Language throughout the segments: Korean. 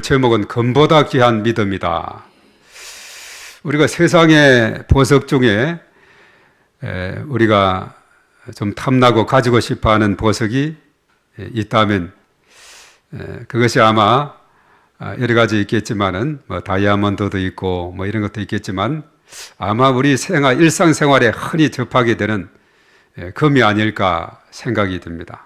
제목은 금보다 귀한 믿음이다. 우리가 세상의 보석 중에 우리가 좀 탐나고 가지고 싶어하는 보석이 있다면 그것이 아마 여러 가지 있겠지만은 뭐 다이아몬드도 있고 뭐 이런 것도 있겠지만 아마 우리 일상생활에 흔히 접하게 되는 금이 아닐까 생각이 듭니다.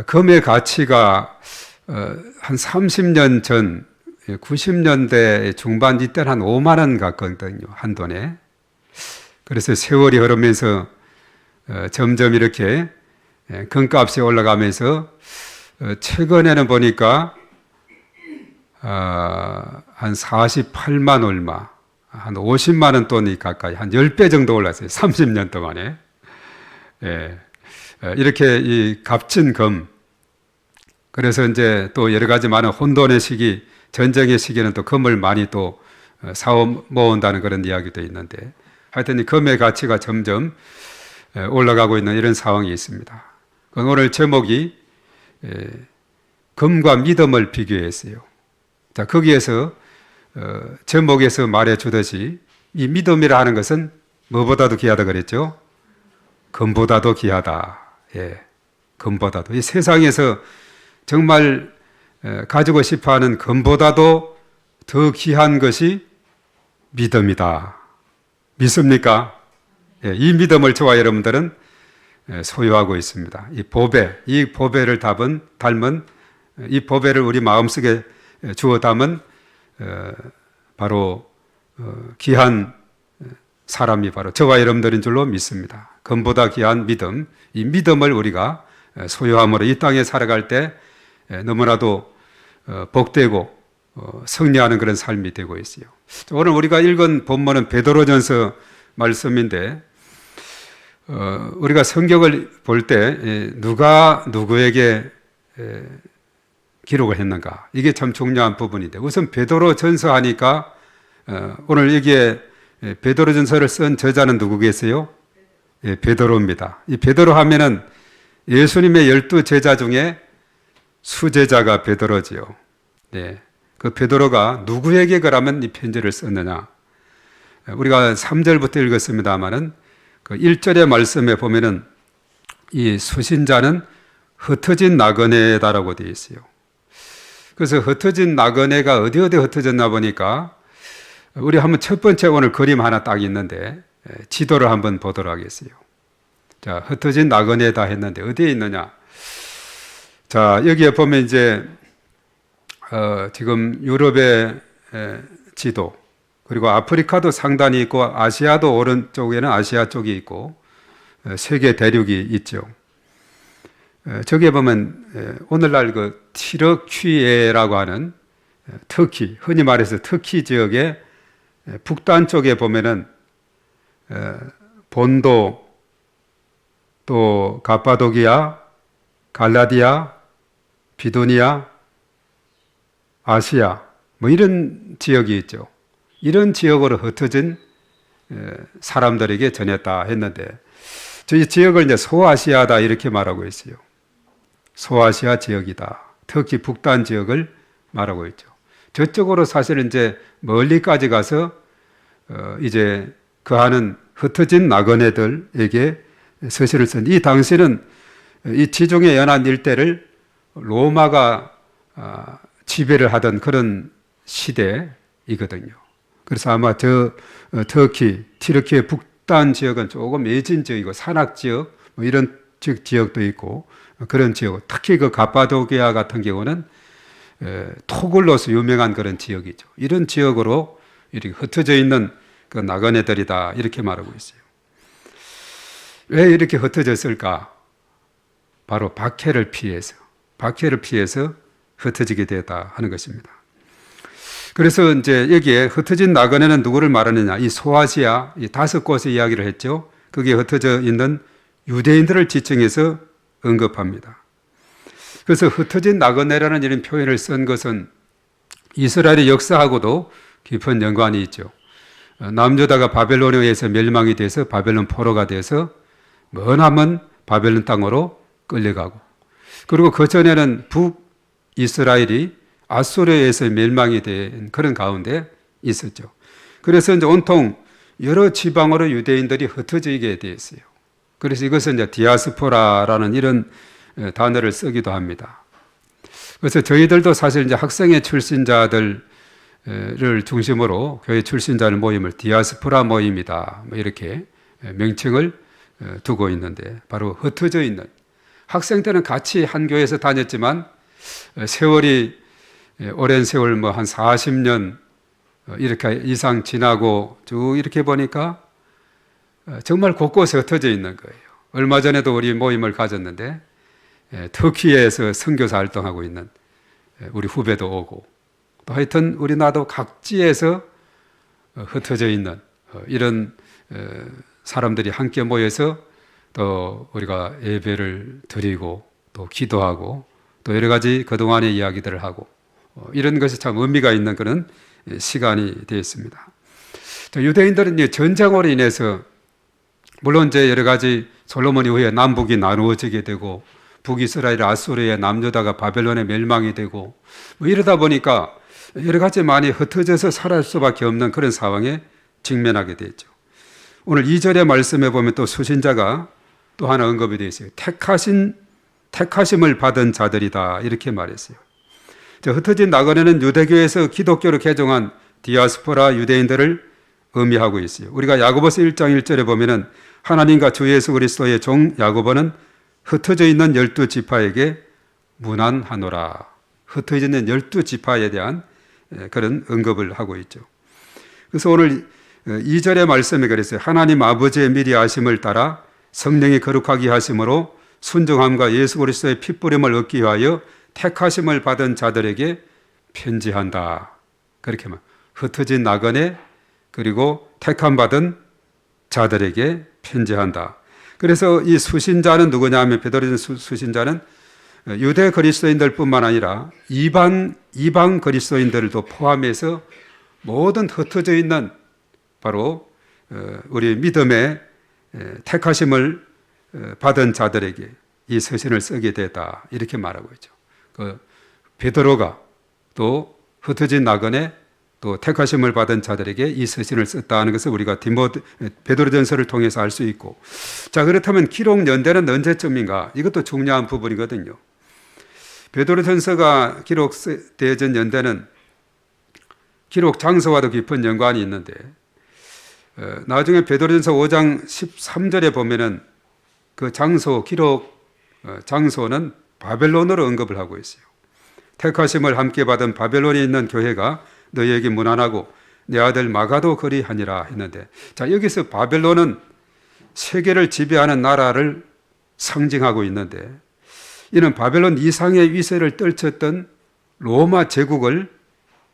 금의 가치가 한 30년 전 90년대 중반 이때는 한 5만 원 갔거든요. 한 돈에. 그래서 세월이 흐르면서 점점 이렇게 금값이 올라가면서 최근에는 보니까 한 48만 얼마, 한 50만 원 돈이 가까이 한 10배 정도 올랐어요. 30년 동안에. 이렇게 이 값진 금. 그래서 이제 또 여러 가지 많은 혼돈의 시기, 전쟁의 시기에는 또 금을 많이 또 사오 모은다는 그런 이야기도 있는데 하여튼 이 금의 가치가 점점 올라가고 있는 이런 상황이 있습니다. 오늘 제목이 금과 믿음을 비교했어요. 자, 거기에서 제목에서 말해 주듯이 이 믿음이라 하는 것은 뭐보다도 귀하다 그랬죠? 금보다도 귀하다. 예, 금보다도. 이 세상에서 정말 가지고 싶어하는 금보다도 더 귀한 것이 믿음이다. 믿습니까? 예, 이 믿음을 저와 여러분들은 소유하고 있습니다. 이 보배를 닮은 이 보배를 우리 마음속에 주어 담은 바로 귀한 사람이 바로 저와 여러분들인 줄로 믿습니다. 금보다 귀한 믿음, 이 믿음을 우리가 소유함으로 이 땅에 살아갈 때 너무나도 복되고 승리하는 그런 삶이 되고 있어요. 오늘 우리가 읽은 본문은 베드로전서 말씀인데 우리가 성경을 볼 때 누가 누구에게 기록을 했는가 이게 참 중요한 부분인데 우선 베드로전서 하니까 오늘 여기에 베드로전서를 쓴 저자는 누구겠어요? 베드로입니다. 이 베드로 하면은 예수님의 12 제자 중에 수제자가 베드로지요. 네. 그 베드로가 누구에게 그러면 이 편지를 썼느냐? 우리가 3절부터 읽었습니다만은 그 1절의 말씀에 보면은 이 수신자는 흩어진 나그네다라고 되어 있어요. 그래서 흩어진 나그네가 어디 흩어졌나 보니까 우리 한번 첫 번째 오늘 그림 하나 딱 있는데 지도를 한번 보도록 하겠어요. 자, 흩어진 나그네다 했는데 어디에 있느냐? 자, 여기에 보면 이제 지금 유럽의 지도 그리고 아프리카도 상단이 있고 아시아도 오른쪽에는 아시아 쪽이 있고 세계 대륙이 있죠. 저기에 보면 오늘날 그 티르키예라고 하는 터키, 흔히 말해서 터키 지역의 북단 쪽에 보면은 본도 또 가파도기아, 갈라디아, 비두니아, 아시아 뭐 이런 지역이 있죠. 이런 지역으로 흩어진 사람들에게 전했다 했는데 저희 지역을 이제 소아시아다 이렇게 말하고 있어요. 소아시아 지역이다. 터키 북단 지역을 말하고 있죠. 저쪽으로 사실은 이제 멀리까지 가서 이제 그 하는 흩어진 나그네들에게 서신을 쓴 이 당시는 이 지중해 연안 일대를 로마가 지배를 하던 그런 시대이거든요. 그래서 아마 저 티르키의 북단 지역은 조금 예진 지역이고 산악 지역 뭐 이런 지역도 있고 그런 지역, 특히 그 가파도기아 같은 경우는 토굴로서 유명한 그런 지역이죠. 이런 지역으로 이렇게 흩어져 있는 그 나그네들이다 이렇게 말하고 있어요. 왜 이렇게 흩어졌을까? 바로 박해를 피해서 흩어지게 되었다 하는 것입니다. 그래서 이제 여기에 흩어진 나그네는 누구를 말하느냐? 이 소아시아 이 5곳의 이야기를 했죠. 거기에 흩어져 있는 유대인들을 지칭해서 언급합니다. 그래서 흩어진 나그네라는 이런 표현을 쓴 것은 이스라엘의 역사하고도 깊은 연관이 있죠. 남유다가 바벨론에 의해서 멸망이 돼서 바벨론 포로가 돼서 머나먼 바벨론 땅으로 끌려가고 그리고 그 전에는 북이스라엘이 아수르에 의해서 멸망이 된 그런 가운데 있었죠. 그래서 이제 온통 여러 지방으로 유대인들이 흩어지게 되었어요. 그래서 이것은 이제 디아스포라라는 이런 단어를 쓰기도 합니다. 그래서 저희들도 사실 이제 학생회 출신자들을 중심으로 교회 출신자들 모임을 디아스포라 모임이다, 뭐 이렇게 명칭을 두고 있는데, 바로 흩어져 있는, 학생 때는 같이 한 교회에서 다녔지만 세월이 오랜 세월 뭐 한 40년 이렇게 이상 지나고 쭉 이렇게 보니까 정말 곳곳에 흩어져 있는 거예요. 얼마 전에도 우리 모임을 가졌는데 터키에서 선교사 활동하고 있는 우리 후배도 오고, 또 하여튼 우리나라도 각지에서 흩어져 있는 이런 사람들이 함께 모여서 또 우리가 예배를 드리고 또 기도하고 또 여러 가지 그동안의 이야기들을 하고, 이런 것이 참 의미가 있는 그런 시간이 되었습니다. 유대인들은 이제 전쟁으로 인해서 물론 이제 여러 가지 솔로몬 이후에 남북이 나누어지게 되고 북이스라엘 아수르의 남유다가 바벨론에 멸망이 되고 뭐 이러다 보니까 여러 가지 많이 흩어져서 살아갈 수밖에 없는 그런 상황에 직면하게 됐죠. 오늘 2절의 말씀에 보면 또 수신자가 또 하나 언급이 되어 있어요. 택하심을 받은 자들이다, 이렇게 말했어요. 흩어진 나그네는 유대교에서 기독교로 개종한 디아스포라 유대인들을 의미하고 있어요. 우리가 야고보서 1장 1절에 보면은 하나님과 주 예수 그리스도의 종 야고보는 흩어져 있는 12지파에게 문안하노라. 흩어져 있는 12지파에 대한 그런 언급을 하고 있죠. 그래서 오늘 2절의 말씀에 그랬어요. 하나님 아버지의 미리 아심을 따라 성령이 거룩하게 하심으로 순종함과 예수 그리스도의 핏부림을 얻기 위하여 택하심을 받은 자들에게 편지한다. 그렇게 말. 흩어진 나그네 그리고 택함 받은 자들에게 편지한다. 그래서 이 수신자는 누구냐 하면 베드로전서 수신자는 유대 그리스도인들뿐만 아니라 이방 그리스도인들도 포함해서 모든 흩어져 있는 바로 우리 믿음의 택하심을 받은 자들에게 이 서신을 쓰게 됐다, 이렇게 말하고 있죠. 베드로가 또 흩어진 나그네 또 택하심을 받은 자들에게 이 서신을 썼다는 것을 우리가 베드로전서를 통해서 알 수 있고, 자, 그렇다면 기록 연대는 언제쯤인가? 이것도 중요한 부분이거든요. 베드로전서가 기록되어진 연대는 기록 장소와도 깊은 연관이 있는데, 나중에 베드로전서 5장 13절에 보면은 그 기록 장소는 바벨론으로 언급을 하고 있어요. 택하심을 함께 받은 바벨론에 있는 교회가 너희에게 문안하고 내 아들 마가도 그리하니라 했는데, 자, 여기서 바벨론은 세계를 지배하는 나라를 상징하고 있는데, 이는 바벨론 이상의 위세를 떨쳤던 로마 제국을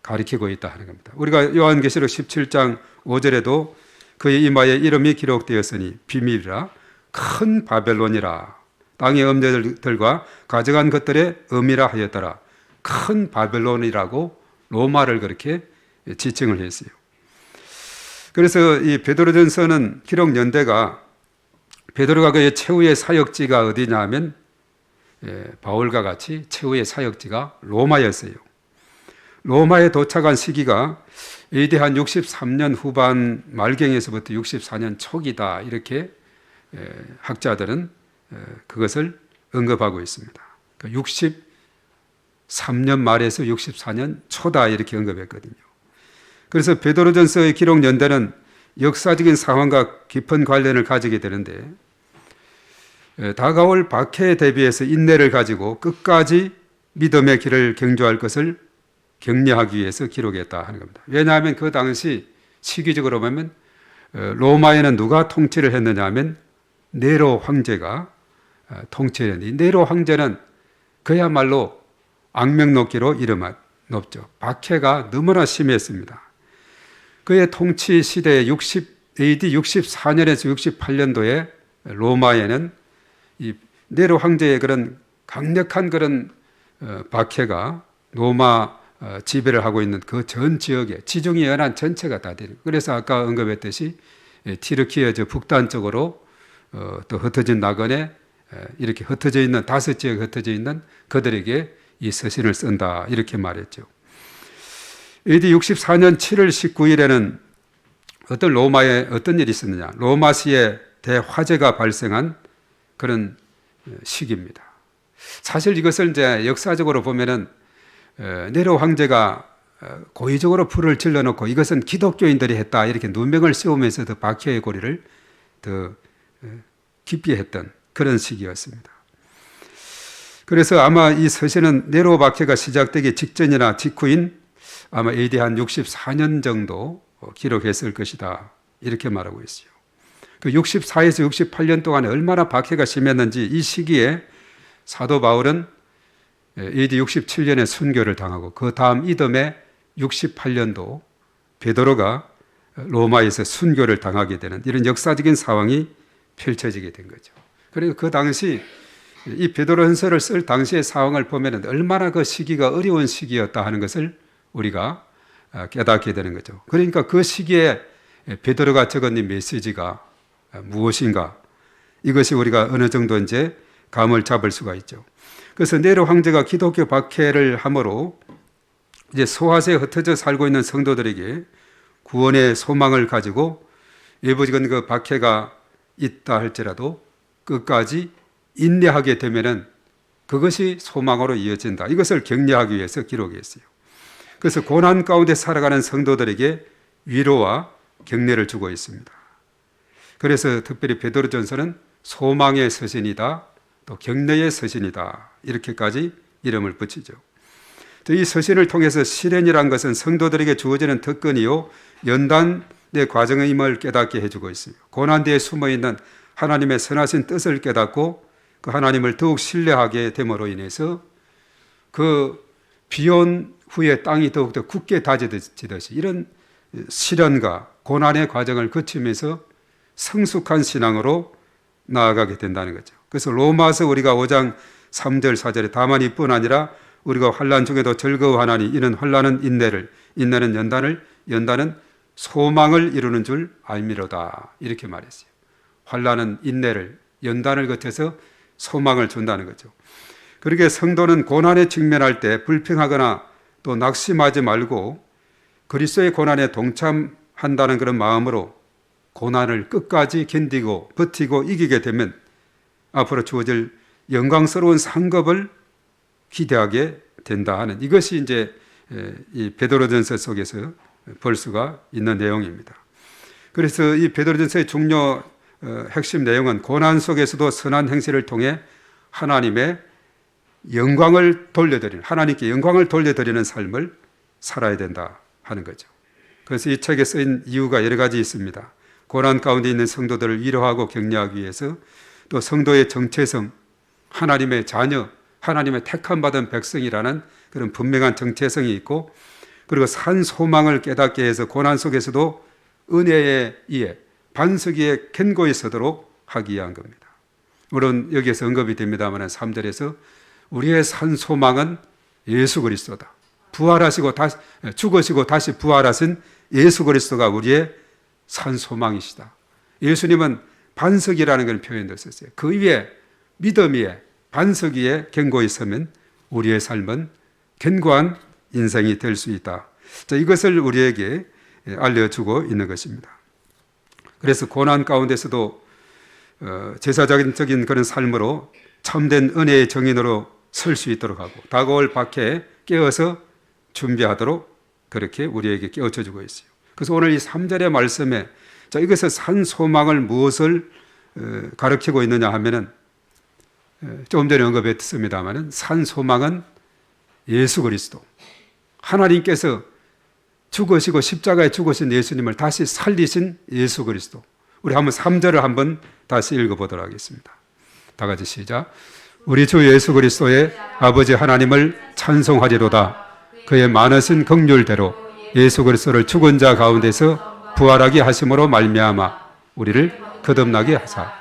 가리키고 있다 하는 겁니다. 우리가 요한계시록 17장 5절에도 그의 이마에 이름이 기록되었으니 비밀이라 큰 바벨론이라 땅의 음녀들과 가져간 것들의 의미라 하였더라. 큰 바벨론이라고 로마를 그렇게 지칭을 했어요. 그래서 이 베드로전서는 기록 연대가 베드로가 그의 최후의 사역지가 어디냐 하면 바울과 같이 최후의 사역지가 로마였어요. 로마에 도착한 시기가 AD 한 63년 후반 말경에서부터 64년 초기다, 이렇게 학자들은 그것을 언급하고 있습니다. 63년 말에서 64년 초다, 이렇게 언급했거든요. 그래서 베드로전서의 기록 연대는 역사적인 상황과 깊은 관련을 가지게 되는데, 다가올 박해에 대비해서 인내를 가지고 끝까지 믿음의 길을 경주할 것을 격려하기 위해서 기록했다 하는 겁니다. 왜냐하면 그 당시 시기적으로 보면 로마에는 누가 통치를 했느냐 하면 네로 황제가 통치를 했는데, 네로 황제는 그야말로 악명 높기로 이름을 높죠. 박해가 너무나 심했습니다. 그의 통치 시대에 AD 64년에서 68년도에 로마에는 이 네로 황제의 그런 강력한 그런 박해가 로마 지배를 하고 있는 그 전 지역에 지중해 연안 전체가 다 되는. 그래서 아까 언급했듯이 티르키예 저 북단 쪽으로 또 흩어진 나그네 이렇게 흩어져 있는 5지역에 흩어져 있는 그들에게 이 서신을 쓴다 이렇게 말했죠. AD 64년 7월 19일에는 어떤 로마에 어떤 일이 있었느냐, 로마시에 대화재가 발생한 그런 시기입니다. 사실 이것을 이제 역사적으로 보면은 네로 황제가 고의적으로 불을 질러놓고 이것은 기독교인들이 했다 이렇게 누명을 씌우면서 더 박해의 고리를 더 깊게 했던 그런 시기였습니다. 그래서 아마 이 서신은 네로 박해가 시작되기 직전이나 직후인 아마 AD 한 64년 정도 기록했을 것이다 이렇게 말하고 있어요. 그 64에서 68년 동안 얼마나 박해가 심했는지 이 시기에 사도 바울은 AD 67년에 순교를 당하고 그 다음 이듬해 68년도 베드로가 로마에서 순교를 당하게 되는 이런 역사적인 상황이 펼쳐지게 된 거죠. 그리고 그 당시 이 베드로전서를 쓸 당시의 상황을 보면 얼마나 그 시기가 어려운 시기였다 하는 것을 우리가 깨닫게 되는 거죠. 그러니까 그 시기에 베드로가 적은 이 메시지가 무엇인가, 이것이 우리가 어느 정도 이제 감을 잡을 수가 있죠. 그래서 네로 황제가 기독교 박해를 함으로 이제 소아시아에 흩어져 살고 있는 성도들에게 구원의 소망을 가지고 일부적인 그 박해가 있다 할지라도 끝까지 인내하게 되면은 그것이 소망으로 이어진다. 이것을 격려하기 위해서 기록했어요. 그래서 고난 가운데 살아가는 성도들에게 위로와 격려를 주고 있습니다. 그래서 특별히 베드로전서는 소망의 서신이다, 또 격려의 서신이다 이렇게까지 이름을 붙이죠. 이 서신을 통해서 시련이란 것은 성도들에게 주어지는 특권이요 연단의 과정임을 깨닫게 해주고 있습니다. 고난 뒤에 숨어있는 하나님의 선하신 뜻을 깨닫고 그 하나님을 더욱 신뢰하게 됨으로 인해서 그 비온 후에 땅이 더욱더 굳게 다져지듯이 이런 시련과 고난의 과정을 거치면서 성숙한 신앙으로 나아가게 된다는 거죠. 그래서 로마서 우리가 5장 3절 4절에 다만 이뿐 아니라 우리가 환난 중에도 즐거워하나니 이는 환난은 인내를, 인내는 연단을, 연단은 소망을 이루는 줄 알미로다 이렇게 말했어요. 환난은 인내를, 연단을 거쳐서 소망을 준다는 거죠. 그러게 성도는 고난에 직면할 때 불평하거나 또 낙심하지 말고 그리스도의 고난에 동참한다는 그런 마음으로 고난을 끝까지 견디고 버티고 이기게 되면 앞으로 주어질 영광스러운 상급을 기대하게 된다 하는 이것이 이제 이 베드로전서 속에서 볼 수가 있는 내용입니다. 그래서 이 베드로전서의 중요 핵심 내용은 고난 속에서도 선한 행실을 통해 하나님의 영광을 돌려드리는, 하나님께 영광을 돌려드리는 삶을 살아야 된다 하는 거죠. 그래서 이 책에 쓰인 이유가 여러 가지 있습니다. 고난 가운데 있는 성도들을 위로하고 격려하기 위해서, 또 성도의 정체성, 하나님의 자녀, 하나님의 택함 받은 백성이라는 그런 분명한 정체성이 있고, 그리고 산 소망을 깨닫게 해서 고난 속에서도 은혜에 의해 반석 위에 견고히 서도록 하기 위한 겁니다. 물론 여기에서 언급이 됩니다만 3절에서 우리의 산 소망은 예수 그리스도다. 부활하시고 다시 죽으시고 다시 부활하신 예수 그리스도가 우리의 산 소망이시다. 예수님은 반석이라는 걸 표현했었어요. 그 위에 믿음 위에 반석 위에 견고히 서면 우리의 삶은 견고한 인생이 될 수 있다. 자, 이것을 우리에게 알려주고 있는 것입니다. 그래서 고난 가운데서도 제사적인 그런 삶으로 참된 은혜의 정인으로 설 수 있도록 하고 다가올 박해에 깨어서 준비하도록 그렇게 우리에게 깨우쳐 주고 있어요. 그래서 오늘 이 3절의 말씀에 자, 이것을 산 소망을 무엇을 가르치고 있느냐 하면은 조금 전에 언급했습니다만은 산 소망은 예수 그리스도, 하나님께서 죽으시고 십자가에 죽으신 예수님을 다시 살리신 예수 그리스도. 우리 한번 3절을 한번 다시 읽어보도록 하겠습니다. 다 같이 시작. 우리 주 예수 그리스도의 아버지 하나님을 찬송하리로다. 그의 많으신 긍휼대로 예수 그리스도를 죽은 자 가운데서 부활하게 하심으로 말미암아 우리를 거듭나게 하사.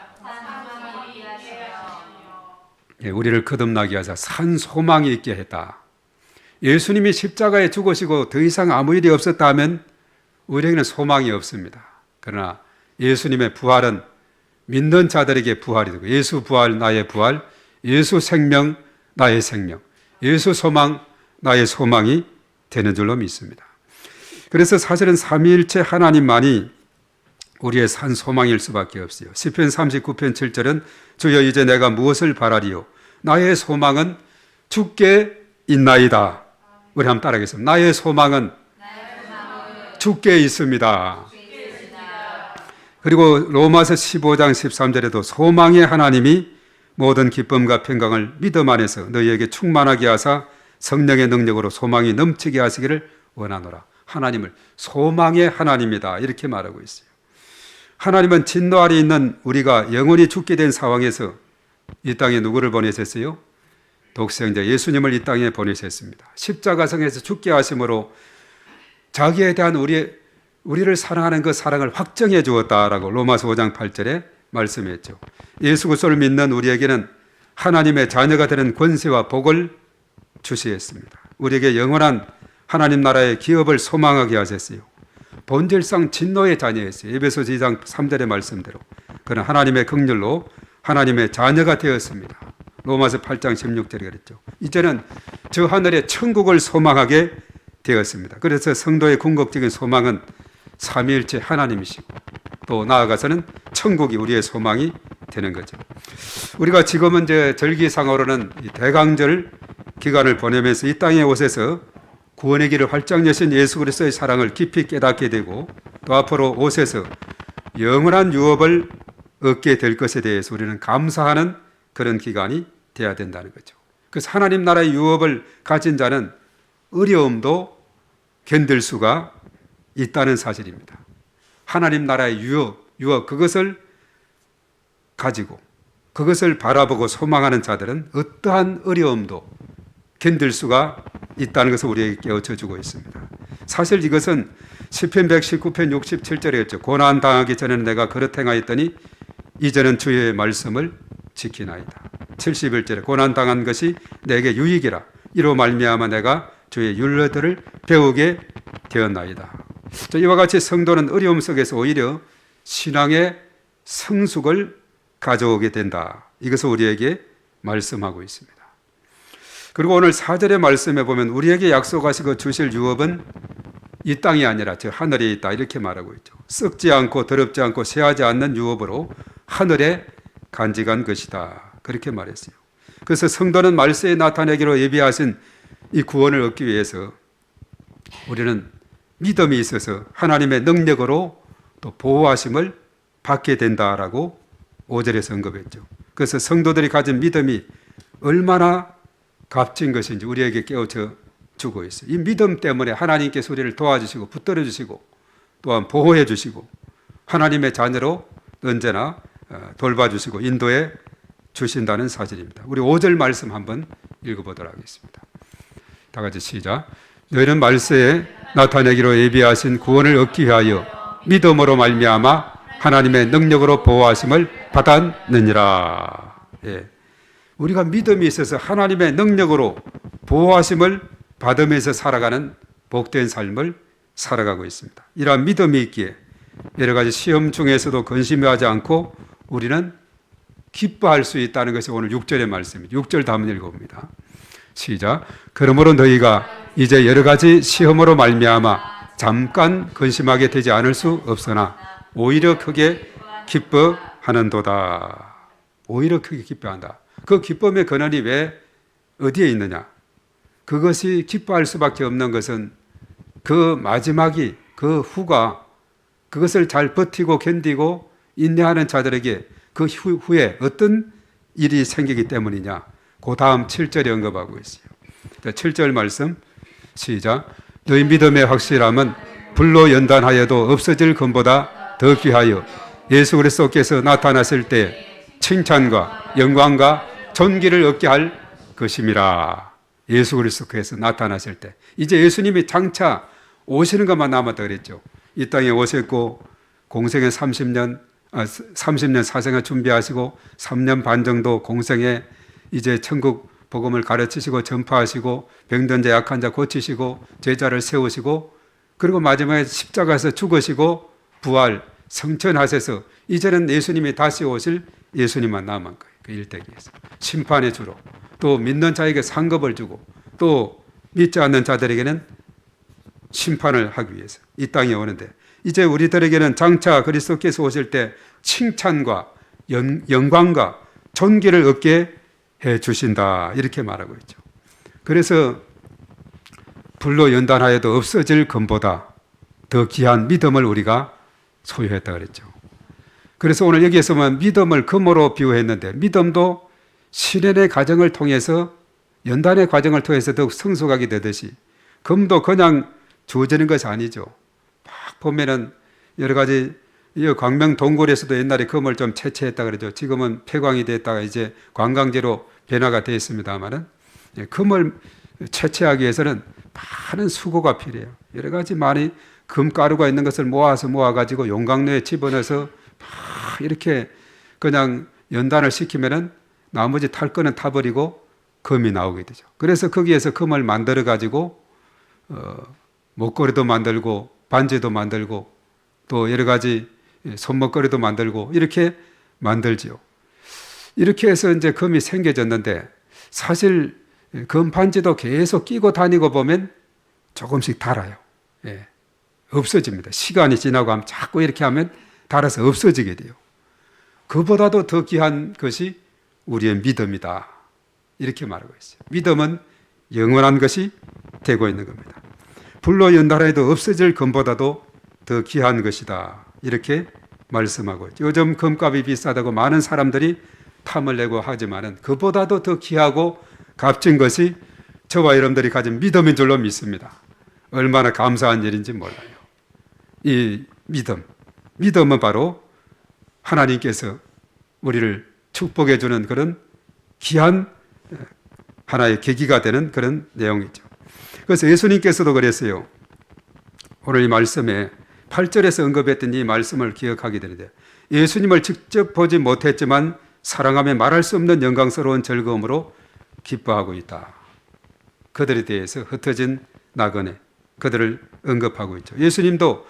우리를 거듭나게 하사 산 소망이 있게 했다. 예수님이 십자가에 죽으시고 더 이상 아무 일이 없었다 하면 우리에게는 소망이 없습니다. 그러나 예수님의 부활은 믿는 자들에게 부활이 되고 예수 부활 나의 부활, 예수 생명 나의 생명, 예수 소망, 나의 소망이 되는 줄로 믿습니다. 그래서 사실은 삼위일체 하나님만이 우리의 산 소망일 수밖에 없어요. 시편 39편 7절은 주여 이제 내가 무엇을 바라리요? 나의 소망은 주께 있나이다. 우리 한번 따라하겠습니다. 나의 소망은 주께 있습니다. 그리고 로마서 15장 13절에도 소망의 하나님이 모든 기쁨과 평강을 믿음 안에서 너희에게 충만하게 하사 성령의 능력으로 소망이 넘치게 하시기를 원하노라. 하나님을 소망의 하나님이다 이렇게 말하고 있어요. 하나님은 진노 아래 있는 우리가 영원히 죽게 된 상황에서 이 땅에 누구를 보내셨어요? 독생자 예수님을 이 땅에 보내셨습니다. 십자가성에서 죽게 하심으로 자기에 대한 우리를 사랑하는 그 사랑을 확정해 주었다라고 로마서 5장 8절에 말씀했죠. 예수 그리스도를 믿는 우리에게는 하나님의 자녀가 되는 권세와 복을 주시했습니다. 우리에게 영원한 하나님 나라의 기업을 소망하게 하셨어요. 본질상 진노의 자녀였어요. 에베소서 2장 3절의 말씀대로 그는 하나님의 긍휼로 하나님의 자녀가 되었습니다. 로마서 8장 16절에 그랬죠. 이제는 저 하늘의 천국을 소망하게 되었습니다. 그래서 성도의 궁극적인 소망은 삼위일체 하나님이시고 또 나아가서는 천국이 우리의 소망이 되는 거죠. 우리가 지금은 이제 절기상으로는 대강절 기간을 보내면서 이 땅에 오셔서 구원의 길을 활짝 여신 예수 그리스도의 사랑을 깊이 깨닫게 되고 또 앞으로 오셔서 영원한 유업을 얻게 될 것에 대해서 우리는 감사하는 그런 기간이 돼야 된다는 거죠. 그래서 하나님 나라의 유업을 가진 자는 어려움도 견딜 수가 있다는 사실입니다. 하나님 나라의 유업 그것을 가지고 그것을 바라보고 소망하는 자들은 어떠한 어려움도 견딜 수가 있다는 것을 우리에게 깨우쳐 주고 있습니다. 사실 이것은 시편 119편 67절이었죠. 고난 당하기 전에는 내가 그릇 행하였더니 이제는 주의 말씀을 지키나이다. 71절에 고난 당한 것이 내게 유익이라 이로 말미암아 내가 주의 율례들을 배우게 되었나이다. 이와 같이 성도는 어려움 속에서 오히려 신앙의 성숙을 가져오게 된다. 이것을 우리에게 말씀하고 있습니다. 그리고 오늘 4절의 말씀에 보면 우리에게 약속하시고 주실 유업은 이 땅이 아니라 저 하늘에 있다 이렇게 말하고 있죠. 썩지 않고 더럽지 않고 쇠하지 않는 유업으로 하늘에 간직한 것이다. 그렇게 말했어요. 그래서 성도는 말세에 나타내기로 예비하신 이 구원을 얻기 위해서 우리는 믿음이 있어서 하나님의 능력으로 또 보호하심을 받게 된다라고 5절에서 언급했죠. 그래서 성도들이 가진 믿음이 얼마나 값진 것인지 우리에게 깨우쳐 주고 있어요. 이 믿음 때문에 하나님께서 우리를 도와주시고 붙들어 주시고 또한 보호해 주시고 하나님의 자녀로 언제나 돌봐주시고 인도해 주신다는 사실입니다. 우리 5절 말씀 한번 읽어보도록 하겠습니다. 다 같이 시작. 너희는 말세에 나타내기로 예비하신 구원을 얻기 위하여 믿음으로 말미암아 하나님의 능력으로 보호하심을 받았느니라. 예. 우리가 믿음이 있어서 하나님의 능력으로 보호하심을 받으면서 살아가는 복된 삶을 살아가고 있습니다. 이러한 믿음이 있기에 여러 가지 시험 중에서도 근심하지 않고 우리는 기뻐할 수 있다는 것이 오늘 6절의 말씀입니다. 6절 다 한번 읽어봅니다. 시작. 그러므로 너희가 이제 여러 가지 시험으로 말미암아 잠깐 근심하게 되지 않을 수 없으나 오히려 크게 기뻐하는도다. 오히려 크게 기뻐한다. 그 기쁨의 근원이 왜 어디에 있느냐? 그것이 기뻐할 수밖에 없는 것은 그 마지막이 그 후가 그것을 잘 버티고 견디고 인내하는 자들에게 그 후에 어떤 일이 생기기 때문이냐? 그 다음 7절에 언급하고 있어요. 7절 말씀 시작. 너희 믿음의 확실함은 불로 연단하여도 없어질 금보다 더 귀하여 예수 그리스도께서 나타나실 때 칭찬과 영광과 존귀를 얻게 할 것임이라. 예수 그리스도께서 나타나실 때 이제 예수님이 장차 오시는 것만 남았다 그랬죠. 이 땅에 오셨고 공생에 30년 사생활 준비하시고 3년 반 정도 공생에 이제 천국 복음을 가르치시고 전파하시고 병든 자 약한 자 고치시고 제자를 세우시고 그리고 마지막에 십자가에서 죽으시고 부활 성천하셔서 이제는 예수님이 다시 오실 예수님만 남은 거예요. 그 일대기에서 심판의 주로 또 믿는 자에게 상급을 주고 또 믿지 않는 자들에게는 심판을 하기 위해서 이 땅에 오는데, 이제 우리들에게는 장차 그리스도께서 오실 때 칭찬과 영광과 존귀를 얻게 해 주신다, 이렇게 말하고 있죠. 그래서 불로 연단하여도 없어질 금보다 더 귀한 믿음을 우리가 소유했다 그랬죠. 그래서 오늘 여기에서만 믿음을 금으로 비유했는데, 믿음도 시련의 과정을 통해서, 연단의 과정을 통해서 더욱 성숙하게 되듯이 금도 그냥 주어지는 것이 아니죠. 막 보면은 여러 가지, 광명 동굴에서도 옛날에 금을 좀 채취했다 그러죠. 지금은 폐광이 됐다가 이제 관광지로 변화가 되어 있습니다만은, 금을 채취하기 위해서는 많은 수고가 필요해요. 여러 가지 많이 금가루가 있는 것을 모아가지고 용광로에 집어넣어서 막 이렇게 그냥 연단을 시키면은 나머지 탈 거는 타버리고 금이 나오게 되죠. 그래서 거기에서 금을 만들어 가지고 목걸이도 만들고 반지도 만들고 또 여러 가지 손목걸이도 만들고 이렇게 만들지요. 이렇게 해서 이제 금이 생겨졌는데, 사실 금 반지도 계속 끼고 다니고 보면 조금씩 닳아요. 예. 없어집니다. 시간이 지나고 하면 자꾸 이렇게 하면 닳아서 없어지게 돼요. 그보다도 더 귀한 것이 우리의 믿음이다, 이렇게 말하고 있어요. 믿음은 영원한 것이 되고 있는 겁니다. 불로 연단해도 없어질 금보다도 더 귀한 것이다, 이렇게 말씀하고 있죠. 요즘 금값이 비싸다고 많은 사람들이 탐을 내고 하지만은 그보다도 더 귀하고 값진 것이 저와 여러분들이 가진 믿음인 줄로 믿습니다. 얼마나 감사한 일인지 몰라요. 이 믿음은 바로 하나님께서 우리를 축복해 주는 그런 귀한 하나의 계기가 되는 그런 내용이죠. 그래서 예수님께서도 그랬어요. 오늘 이 말씀에 8절에서 언급했던 이 말씀을 기억하게 되는데, 예수님을 직접 보지 못했지만 사랑하며 말할 수 없는 영광스러운 즐거움으로 기뻐하고 있다. 그들에 대해서 흩어진 나그네, 그들을 언급하고 있죠. 예수님도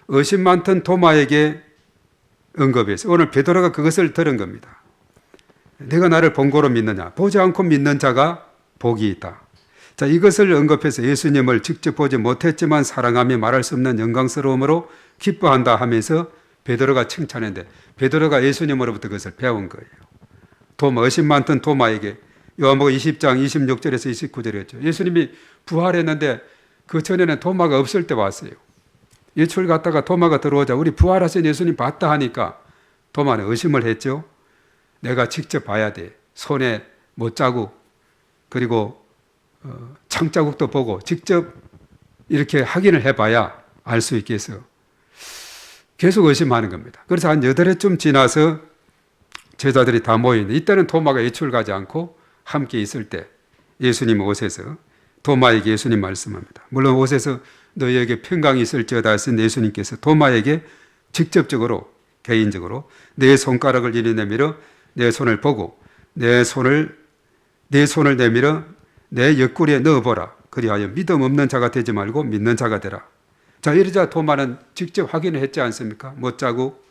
의심 많던 도마에게 언급해서 오늘 베드로가 그것을 들은 겁니다. 내가 나를 본고로 믿느냐? 보지 않고 믿는 자가 복이 있다. 자, 이것을 언급해서 예수님을 직접 보지 못했지만 사랑하며 말할 수 없는 영광스러움으로 기뻐한다 하면서 베드로가 칭찬했는데, 베드로가 예수님으로부터 그것을 배운 거예요. 도마, 의심 많던 도마에게, 요한복음 20장 26절에서 29절이었죠. 예수님이 부활했는데 그 전에는 도마가 없을 때 왔어요. 예출 갔다가 도마가 들어오자 우리 부활하신 예수님 봤다 하니까 도마는 의심을 했죠. 내가 직접 봐야 돼. 손에 못자국 그리고 창자국도 보고 직접 이렇게 확인을 해봐야 알 수 있겠어. 계속 의심하는 겁니다. 그래서 한 8회쯤 지나서 제자들이 다 모이는데, 이때는 도마가 예출 가지 않고 함께 있을 때 예수님 옷에서 도마에게 예수님 말씀합니다. 물론 옷에서 너희에게 평강이 있을지어다 하신 예수님께서 도마에게 직접적으로 개인적으로 내 손가락을 이리 내밀어 내 손을 보고 내 손을 내밀어 내 옆구리에 넣어보라. 그리하여 믿음 없는 자가 되지 말고 믿는 자가 되라. 자, 이러자 도마는 직접 확인을 했지 않습니까? 못자국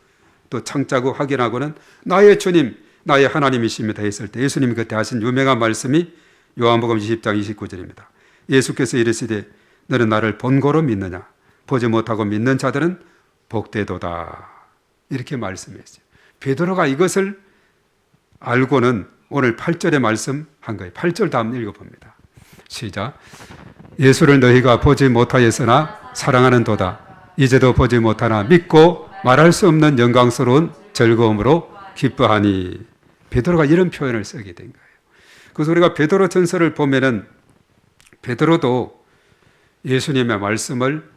또 창자국 확인하고는 나의 주님 나의 하나님이십니다 했을 때 예수님이 그때 하신 유명한 말씀이 요한복음 20장 29절입니다. 예수께서 이르시되 너는 나를 본고로 믿느냐? 보지 못하고 믿는 자들은 복되도다. 이렇게 말씀했어요. 베드로가 이것을 알고는 오늘 8절에 말씀한 거예요. 8절 다음 읽어봅니다. 시작. 예수를 너희가 보지 못하였으나 사랑하는 도다. 이제도 보지 못하나 믿고 말할 수 없는 영광스러운 즐거움으로 기뻐하니. 베드로가 이런 표현을 쓰게 된 거예요. 그래서 우리가 베드로 전서를 보면은 베드로도 예수님의 말씀을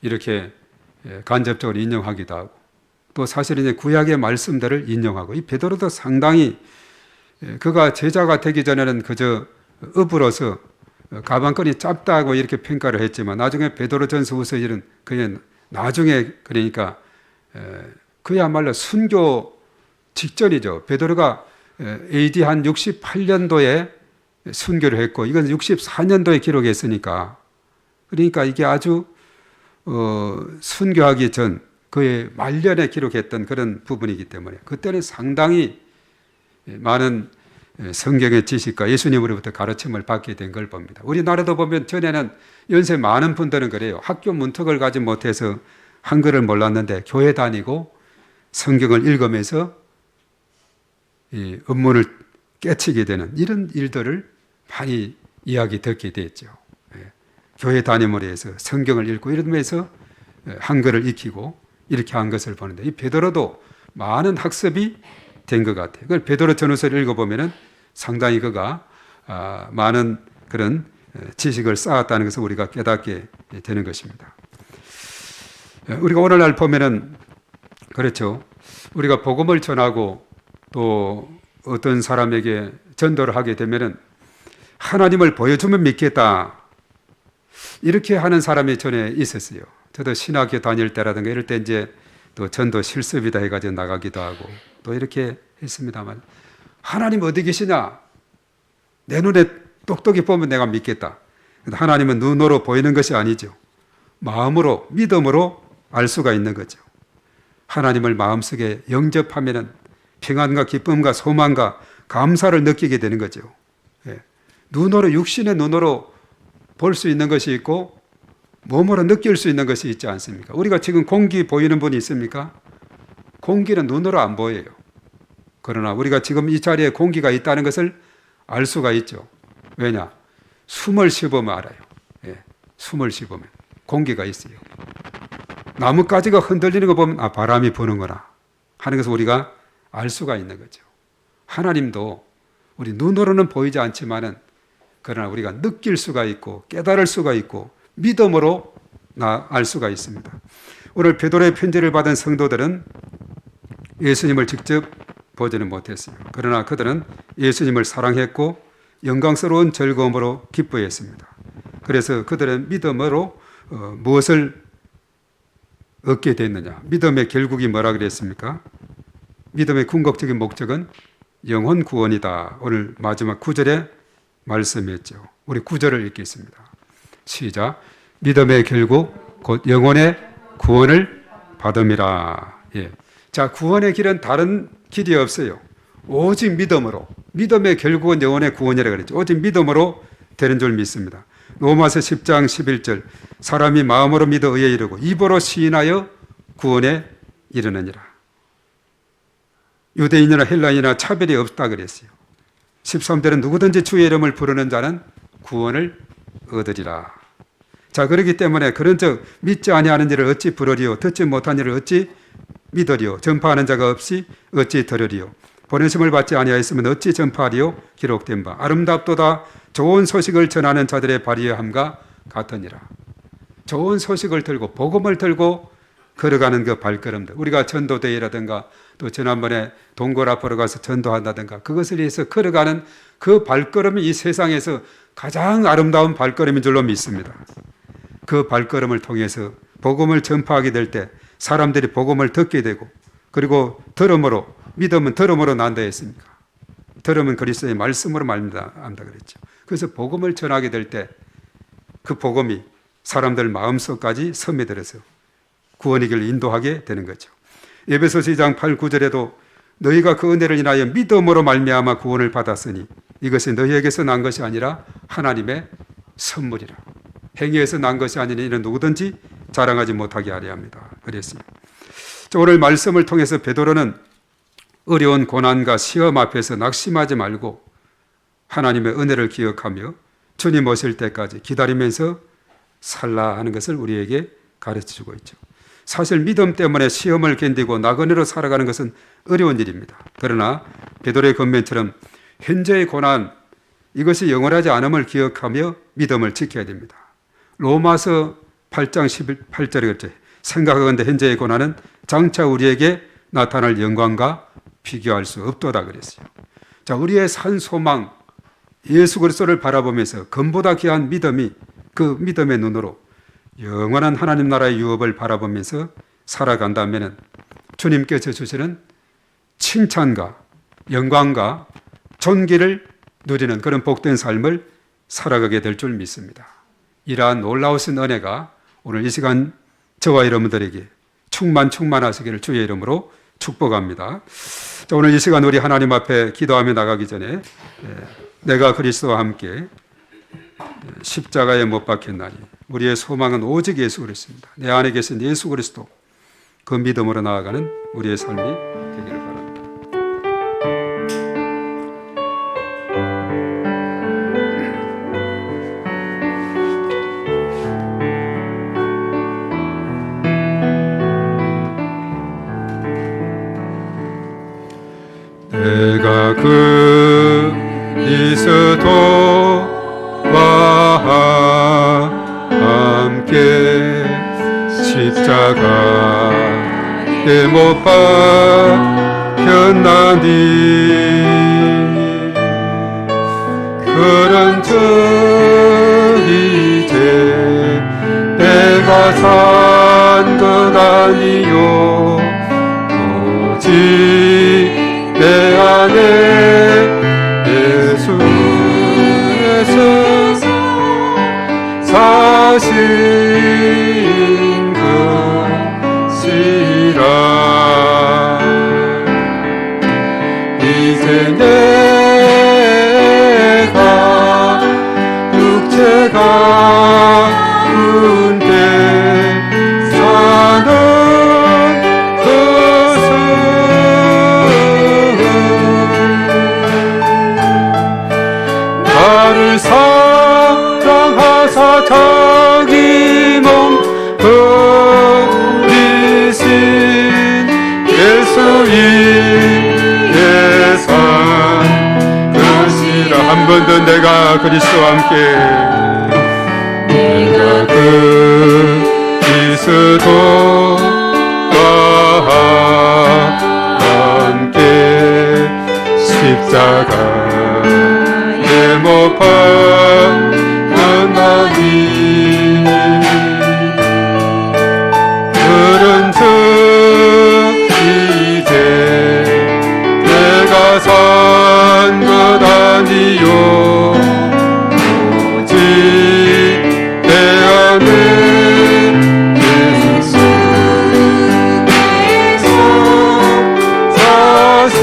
이렇게 간접적으로 인용하기도 하고 또 사실은 이제 구약의 말씀들을 인용하고, 이 베드로도 상당히 그가 제자가 되기 전에는 그저 업으로서 가방끈이 짧다고 이렇게 평가를 했지만 나중에 베드로전서 후서일은 그냥 나중에 그러니까 그야말로 순교 직전이죠. 베드로가 AD 한 68년도에 순교를 했고 이건 64년도에 기록했으니까, 그러니까 이게 아주 순교하기 전 그의 말년에 기록했던 그런 부분이기 때문에 그때는 상당히 많은 성경의 지식과 예수님으로부터 가르침을 받게 된 걸 봅니다. 우리나라도 보면 전에는 연세 많은 분들은 그래요. 학교 문턱을 가지 못해서 한글을 몰랐는데 교회 다니고 성경을 읽으면서 이 업문을 깨치게 되는 이런 일들을 많이 이야기 듣게 됐죠. 교회 다님으로 해서 성경을 읽고 이러면서 한글을 익히고 이렇게 한 것을 보는데 이 베드로도 많은 학습이 된 것 같아요. 그걸 베드로 전후서를 읽어보면은 상당히 그가 많은 그런 지식을 쌓았다는 것을 우리가 깨닫게 되는 것입니다. 우리가 오늘날 보면은 그렇죠. 우리가 복음을 전하고 또 어떤 사람에게 전도를 하게 되면은 하나님을 보여주면 믿겠다. 이렇게 하는 사람이 전에 있었어요. 저도 신학교 다닐 때라든가 이럴 때 이제 또 전도 실습이다 해가지고 나가기도 하고 또 이렇게 했습니다만 하나님 어디 계시냐? 내 눈에 똑똑히 보면 내가 믿겠다. 하나님은 눈으로 보이는 것이 아니죠. 마음으로, 믿음으로 알 수가 있는 거죠. 하나님을 마음속에 영접하면은 평안과 기쁨과 소망과 감사를 느끼게 되는 거죠. 눈으로, 육신의 눈으로 볼 수 있는 것이 있고 몸으로 느낄 수 있는 것이 있지 않습니까? 우리가 지금 공기 보이는 분이 있습니까? 공기는 눈으로 안 보여요. 그러나 우리가 지금 이 자리에 공기가 있다는 것을 알 수가 있죠. 왜냐? 숨을 쉬보면 알아요. 숨을 쉬보면 공기가 있어요. 나뭇가지가 흔들리는 거 보면 바람이 부는구나 하는 것을 우리가 알 수가 있는 거죠. 하나님도 우리 눈으로는 보이지 않지만은 그러나 우리가 느낄 수가 있고 깨달을 수가 있고 믿음으로 알 수가 있습니다. 오늘 베드로의 편지를 받은 성도들은 예수님을 직접 보지는 못했어요. 그러나 그들은 예수님을 사랑했고 영광스러운 즐거움으로 기뻐했습니다. 그래서 그들은 믿음으로 무엇을 얻게 됐느냐? 믿음의 결국이 뭐라 그랬습니까? 믿음의 궁극적인 목적은 영혼 구원이다. 오늘 마지막 9절에 말씀했죠. 우리 9절을 읽겠습니다. 시작. 믿음의 결국 곧 영혼의 구원을 받음이라. 자, 구원의 길은 다른 길이 없어요. 오직 믿음으로. 믿음의 결국은 영혼의 구원이라고 그랬죠. 오직 믿음으로 되는 줄 믿습니다. 로마서 10장 11절. 사람이 마음으로 믿어 의에 이르고 입으로 시인하여 구원에 이르느니라. 유대인이나 헬라인이나 차별이 없다 그랬어요. 13절은 누구든지 주의 이름을 부르는 자는 구원을 얻으리라. 자, 그렇기 때문에 그런즉 믿지 아니하는 일을 어찌 부르리요? 듣지 못한 일을 어찌 믿으리요? 전파하는 자가 없이 어찌 들으리요? 보내심을 받지 아니하였으면 어찌 전파하리요? 기록된 바 아름답도다 좋은 소식을 전하는 자들의 발휘함과 같으니라. 좋은 소식을 들고 복음을 들고 걸어가는 그 발걸음들, 우리가 전도대회라든가 또 지난번에 동굴 앞으로 가서 전도한다든가 그것을 위해서 걸어가는 그 발걸음이 이 세상에서 가장 아름다운 발걸음인 줄로 믿습니다. 그 발걸음을 통해서 복음을 전파하게 될 때 사람들이 복음을 듣게 되고, 그리고 들음으로, 믿음은 들음으로 난다 했습니까? 들음은 그리스도의 말씀으로 말한다 그랬죠. 그래서 복음을 전하게 될 때 그 복음이 사람들 마음속까지 스며들어서 구원의 길을 인도하게 되는 거죠. 에베소서 2장 8, 9절에도 너희가 그 은혜를 인하여 믿음으로 말미암아 구원을 받았으니 이것이 너희에게서 난 것이 아니라 하나님의 선물이라. 행위에서 난 것이 아니니 이는 누구든지 자랑하지 못하게 하려 합니다. 그랬어요. 오늘 말씀을 통해서 베드로는 어려운 고난과 시험 앞에서 낙심하지 말고 하나님의 은혜를 기억하며 주님 오실 때까지 기다리면서 살라 하는 것을 우리에게 가르쳐주고 있죠. 사실 믿음 때문에 시험을 견디고 나그네로 살아가는 것은 어려운 일입니다. 그러나 베드로의 권면처럼 현재의 고난, 이것이 영원하지 않음을 기억하며 믿음을 지켜야 됩니다. 로마서 8장 18절에 그랬죠. 생각하건대 현재의 고난은 장차 우리에게 나타날 영광과 비교할 수 없도다 그랬어요. 자, 우리의 산 소망 예수 그리스도를 바라보면서 금보다 귀한 믿음이, 그 믿음의 눈으로 영원한 하나님 나라의 유업을 바라보면서 살아간다면 주님께서 주시는 칭찬과 영광과 존귀를 누리는 그런 복된 삶을 살아가게 될 줄 믿습니다. 이러한 놀라우신 은혜가 오늘 이 시간 저와 여러분들에게 충만하시기를 주의 이름으로 축복합니다. 자, 오늘 이 시간 우리 하나님 앞에 기도하며 나가기 전에 내가 그리스도와 함께 십자가에 못 박혔나니 우리의 소망은 오직 예수 그리스도입니다. 내 안에 계신 예수 그리스도, 그 믿음으로 나아가는 우리의 삶이 되기를 바랍니다. 내가 그리스도와 함께 십자가에 못 박혔나니 그런즉 이제 내가 산 것 아니요 오직 내 안에 예수께서 사신 것이라 이제 내가 육체가 군데 사는 나를 사랑하사 자기 몸 버리신 예수의 산 것이라. 한 번 더 내가 그리스도와 함께 내가 그리스도와 함께 십자가에 못 박혔나니 그런즉 이제 내가 산 것 아니요 오직 내 안에 예수께서 사신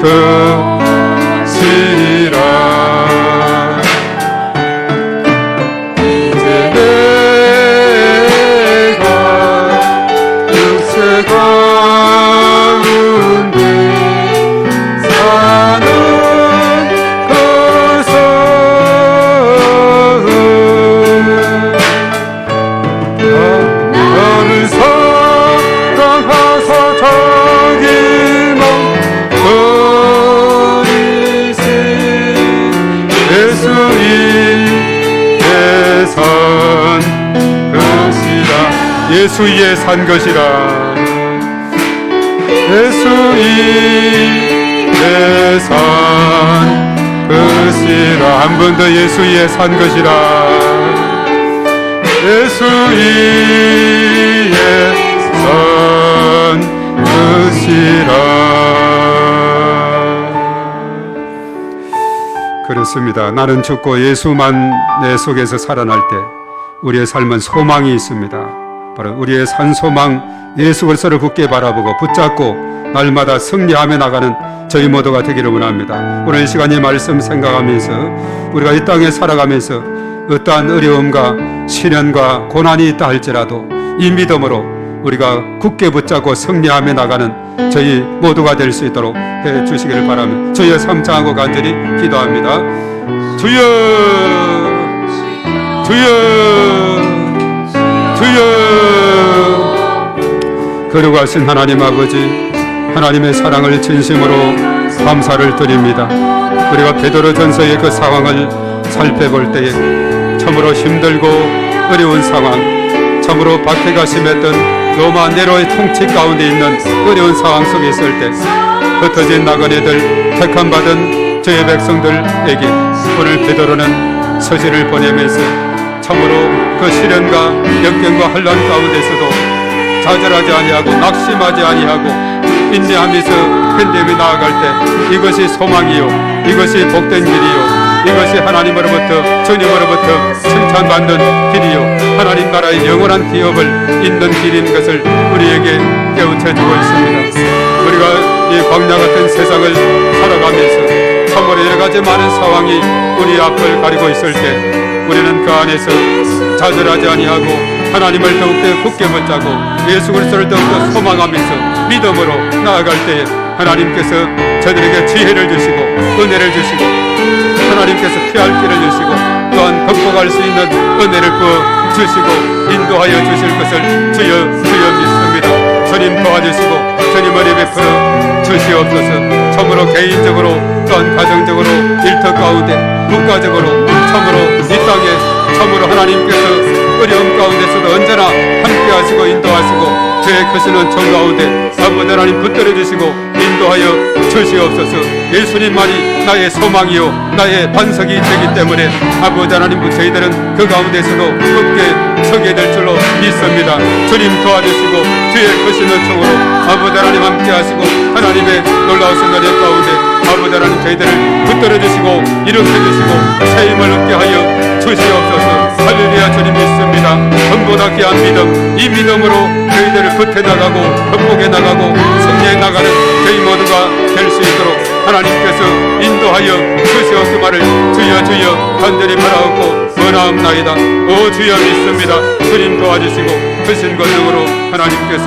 것이라. 이제 내가 육체 가운데 사는 것은 나를 사랑하사 자기 몸 버리신 예수의 산 것이라. 예수의 산 것이라. 예수의 산 것이라. 한 번 더 예수의 산 것이라. 예수의 산 것이라. 그렇습니다. 나는 죽고 예수만 내 속에서 살아날 때 우리의 삶은 소망이 있습니다. 바로 우리의 산 소망 예수 그리스도를 굳게 바라보고 붙잡고 날마다 승리하며 나가는 저희 모두가 되기를 원합니다. 오늘 이 시간 이 말씀 생각하면서 우리가 이 땅에 살아가면서 어떠한 어려움과 시련과 고난이 있다 할지라도 이 믿음으로 우리가 굳게 붙잡고 승리하며 나가는 저희 모두가 될 수 있도록 해 주시기를 바라며 주여 삼창하고 간절히 기도합니다. 주여 주여 주여. 거룩하신 하나님 아버지, 하나님의 사랑을 진심으로 감사를 드립니다. 우리가 베드로전서의 그 상황을 살펴볼 때에 참으로 힘들고 어려운 상황, 참으로 박해가 심했던 로마 네로의 통치 가운데 있는 어려운 상황 속에 있을 때 흩어진 나그네들, 택함받은 저의 백성들에게 오늘 베드로는 서신을 보내면서 참으로 그 시련과 역경과 환난 가운데서도 좌절하지 아니하고 낙심하지 아니하고 인내하면서 편됨이 나아갈 때 이것이 소망이요, 이것이 복된 길이요, 이것이 하나님으로부터 주님으로부터 칭찬받는 길이요, 하나님 나라의 영원한 기업을 잇는 길인 것을 우리에게 깨우쳐주고 있습니다. 우리가 이 광야 같은 세상을 살아가면서 참으로 여러 가지 많은 상황이 우리 앞을 가리고 있을 때 우리는 그 안에서 좌절하지 아니하고 하나님을 더욱더 굳게 붙잡고 예수 그리스도를 더욱더 소망하면서 믿음으로 나아갈 때에 하나님께서 저들에게 지혜를 주시고 은혜를 주시고 하나님께서 피할 길을 주시고 또한 극복할 수 있는 은혜를 부어 주시고 인도하여 주실 것을 주여 믿습니다. 주님 도와주시고 주님 은혜 베풀어 주시옵소서. 참으로 개인적으로 또한 가정적으로 일터 가운데 국가적으로 참으로 이 땅에 참으로 하나님께서 어려움 가운데서도 언제나 함께 하시고 인도하시고 저의 크신 은총 가운데 아버지 하나님 붙들어 주시고 인도하여 주시옵소서. 예수님만이 나의 소망이요 나의 반석이 되기 때문에 아버지 하나님 저희들은 그 가운데서도 굳게 서게 될 줄로 믿습니다. 주님 도와주시고 주의 크신 은총으로 아버지 하나님 함께 하시고 하나님의 놀라우신 은혜 가운데 아버지 하나님 저희들을 붙들어 주시고 일으켜 주시고 새 힘을 얻게 하여 주시옵소서. 할렐루야. 주님 믿습니다. 전보다 귀한 믿음, 이 믿음으로 저희들을 끝에 나가고 극복해 나가고 승리해 나가는 저희 모두가 될 수 있도록 하나님께서 인도하여 주시옵기만을 주여 간절히 바라옵고 원하옵나이다. 오 주여 믿습니다. 주님 도와주시고 크신 권능으로 하나님께서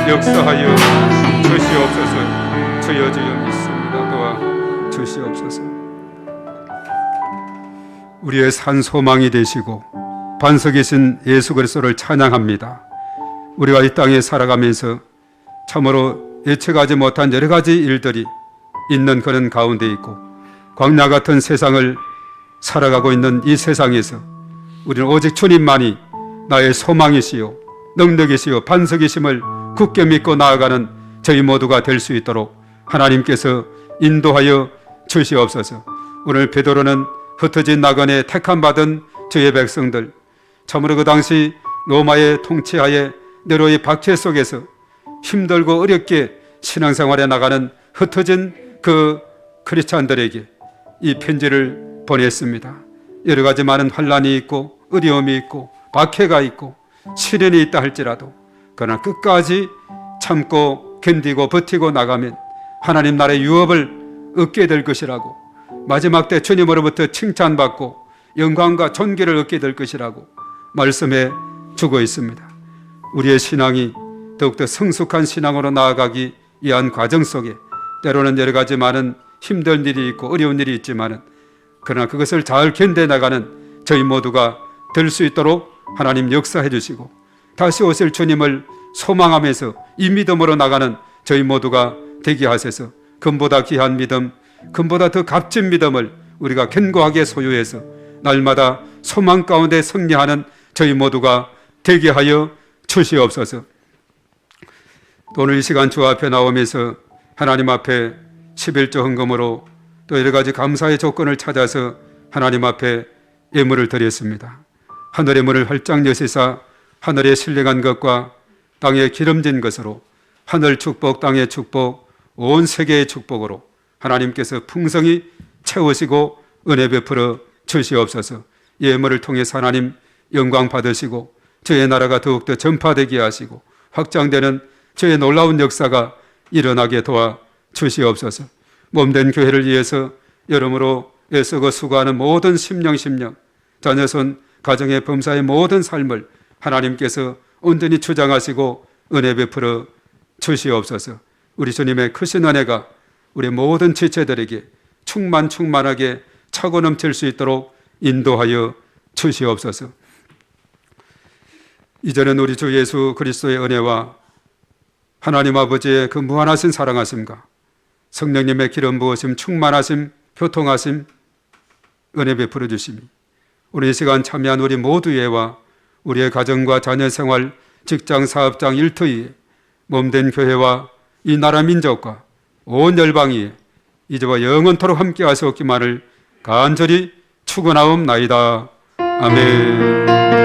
역사하여 주시옵소서. 주여 믿습니다. 도와 주시옵소서. 우리의 산 소망이 되시고 반석이신 예수 그리스도를 찬양합니다. 우리가 이 땅에 살아가면서 참으로 예측하지 못한 여러 가지 일들이 있는 그런 가운데 있고 광야 같은 세상을 살아가고 있는 이 세상에서 우리는 오직 주님만이 나의 소망이시요 능력이시요 반석이심을 굳게 믿고 나아가는 저희 모두가 될 수 있도록 하나님께서 인도하여 주시옵소서. 오늘 베드로는 흩어진 나그네 택함받은 주의 백성들 참으로 그 당시 로마의 통치하에 네로의 박해 속에서 힘들고 어렵게 신앙생활에 나가는 흩어진 그 크리스찬들에게 이 편지를 보냈습니다. 여러 가지 많은 환난이 있고 어려움이 있고 박해가 있고 시련이 있다 할지라도 그러나 끝까지 참고 견디고 버티고 나가면 하나님 나라의 유업을 얻게 될 것이라고 마지막 때 주님으로부터 칭찬받고 영광과 존귀를 얻게 될 것이라고 말씀해 주고 있습니다. 우리의 신앙이 더욱더 성숙한 신앙으로 나아가기 위한 과정 속에 때로는 여러 가지 많은 힘든 일이 있고 어려운 일이 있지만 그러나 그것을 잘 견뎌나가는 저희 모두가 될 수 있도록 하나님 역사해 주시고 다시 오실 주님을 소망하면서 이 믿음으로 나가는 저희 모두가 되게 하셔서 금보다 귀한 믿음, 금보다 더 값진 믿음을 우리가 견고하게 소유해서 날마다 소망 가운데 승리하는 저희 모두가 되게 하여 주시옵소서. 오늘 이 시간 주 앞에 나오면서 하나님 앞에 11조 헌금으로 또 여러 가지 감사의 조건을 찾아서 하나님 앞에 예물을 드렸습니다. 하늘의 문을 활짝 여시사 하늘에 신령한 것과 땅에 기름진 것으로 하늘 축복, 땅의 축복, 온 세계의 축복으로 하나님께서 풍성히 채우시고 은혜 베풀어 주시옵소서. 예물을 통해서 하나님 영광 받으시고 주의 나라가 더욱더 전파되게 하시고 확장되는 주의 놀라운 역사가 일어나게 도와 주시옵소서. 몸된 교회를 위해서 여러모로 애쓰고 수고하는 모든 심령 자녀손 가정의 범사의 모든 삶을 하나님께서 온전히 주장하시고 은혜 베풀어 주시옵소서. 우리 주님의 크신 은혜가 우리 모든 지체들에게 충만하게 차고 넘칠 수 있도록 인도하여 주시옵소서. 이제는 우리 주 예수 그리스도의 은혜와 하나님 아버지의 그 무한하신 사랑하심과 성령님의 기름 부으심, 충만하심, 교통하심, 은혜 베풀어 주심이 오늘 이 시간 참여한 우리 모두에와 우리의 가정과 자녀생활, 직장, 사업장, 일터에 몸된 교회와 이 나라 민족과 온 열방이 이제와 영원토록 함께 하시옵기만을 간절히 축원하옵나이다. 아멘.